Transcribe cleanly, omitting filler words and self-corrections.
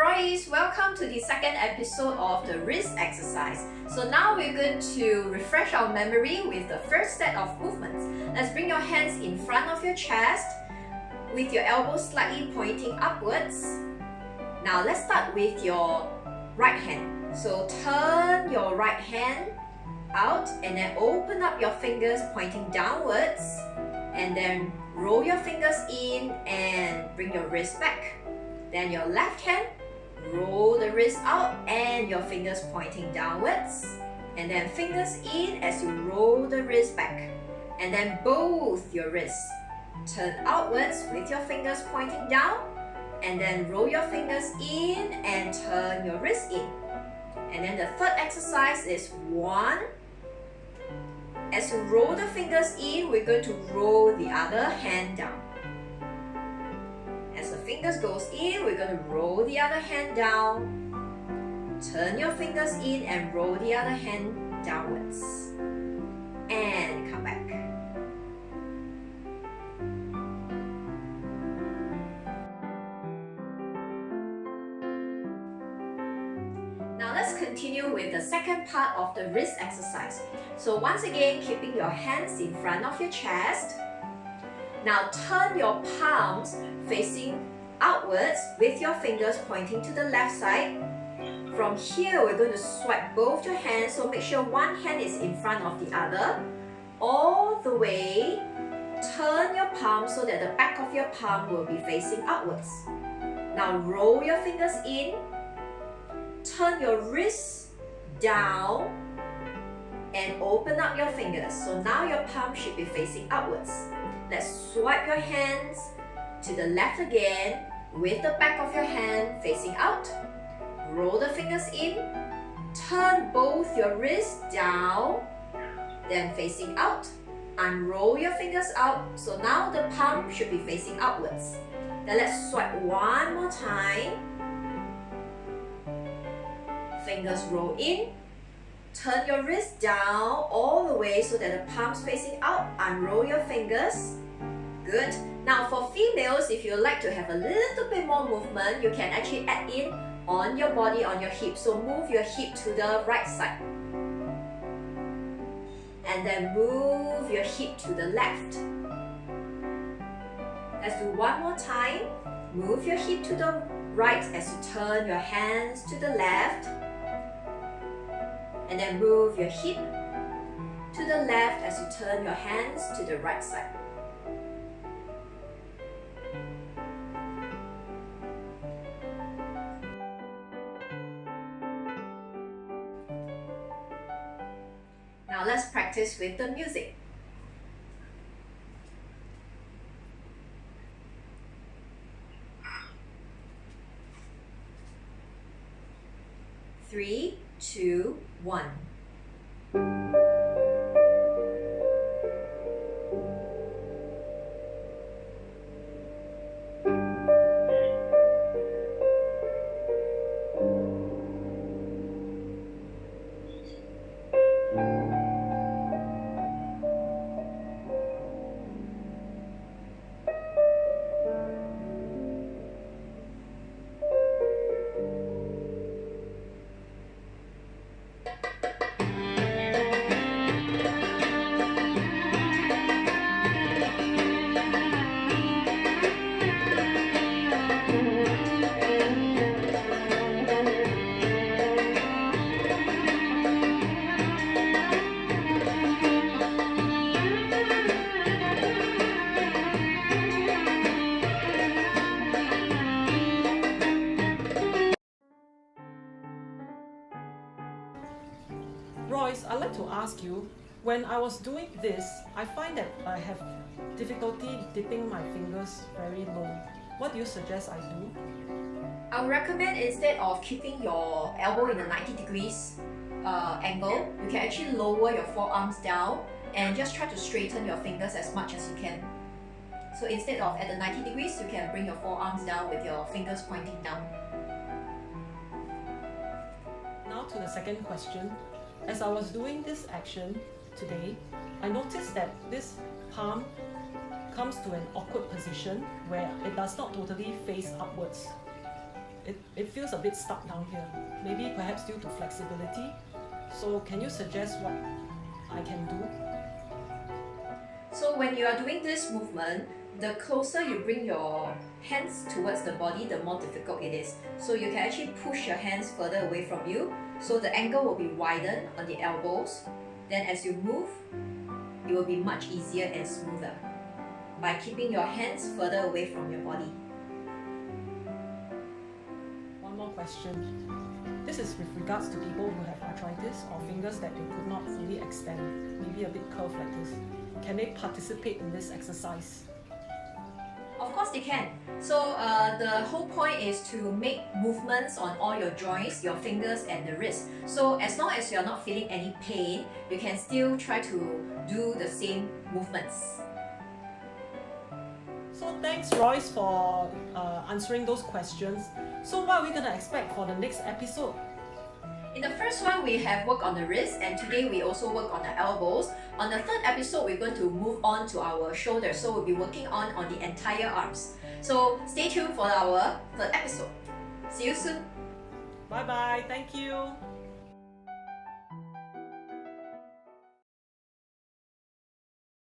Royis. Welcome to the second episode of the wrist exercise. So now we're going to refresh our memory with the first set of movements. Let's bring your hands in front of your chest with your elbows slightly pointing upwards. Now let's start with your right hand. So turn your right hand out and then open up your fingers pointing downwards, and then roll your fingers in and bring your wrist back. Then your left hand, roll the wrist out and your fingers pointing downwards, and then fingers in as you roll the wrist back, and then both your wrists turn outwards with your fingers pointing down, and then roll your fingers in and turn your wrist in. And then the third exercise is 1. As you roll the fingers in, we're going to roll the other hand down. As the fingers goes in, we're going to roll the other hand down. Turn your fingers in and roll the other hand downwards. And come back. Now let's continue with the second part of the wrist exercise. So once again, keeping your hands in front of your chest. Now turn your palms facing outwards with your fingers pointing to the left side. From here, we're going to swipe both your hands, so make sure one hand is in front of the other. All the way, turn your palm so that the back of your palm will be facing outwards. Now roll your fingers in. Turn your wrists down and open up your fingers. So now your palm should be facing outwards. Let's swipe your hands to the left again with the back of your hand facing out. Roll the fingers in. Turn both your wrists down, then facing out. Unroll your fingers out. So now the palm should be facing outwards. Then let's swipe one more time. Fingers roll in. Turn your wrist down all the way so that the palm's facing out. Unroll your fingers. Good. Now for females, if you like to have a little bit more movement, you can actually add in on your body, on your hip. So move your hip to the right side. And then move your hip to the left. Let's do one more time. Move your hip to the right as you turn your hands to the left. And then move your hip to the left as you turn your hands to the right side. Now let's practice with the music. Three, two, one. Royis, I'd like to ask you, when I was doing this, I find that I have difficulty dipping my fingers very low. What do you suggest I do? I would recommend instead of keeping your elbow in a 90 degrees angle, you can actually lower your forearms down and just try to straighten your fingers as much as you can. So instead of at the 90 degrees, you can bring your forearms down with your fingers pointing down. Now to the second question. As I was doing this action today, I noticed that this palm comes to an awkward position where it does not totally face upwards. it feels a bit stuck down here. Maybe perhaps due to flexibility. So can you suggest what I can do? So when you are doing this movement, the closer you bring your hands towards the body, the more difficult it is. So you can actually push your hands further away from you, so the angle will be widened on the elbows. Then as you move, it will be much easier and smoother by keeping your hands further away from your body. One more question. This is with regards to people who have arthritis or fingers that they could not fully extend, maybe a bit curved like this. Can they participate in this exercise? Of course they can. So the whole point is to make movements on all your joints, your fingers and the wrist. So as long as you're not feeling any pain, you can still try to do the same movements. So thanks Royis for answering those questions. So what are we going to expect for the next episode? In the first one, we have worked on the wrist, and today we also work on the elbows. On the third episode, we're going to move on to our shoulders, so we'll be working on the entire arms. So stay tuned for our third episode. See you soon. Bye bye, thank you.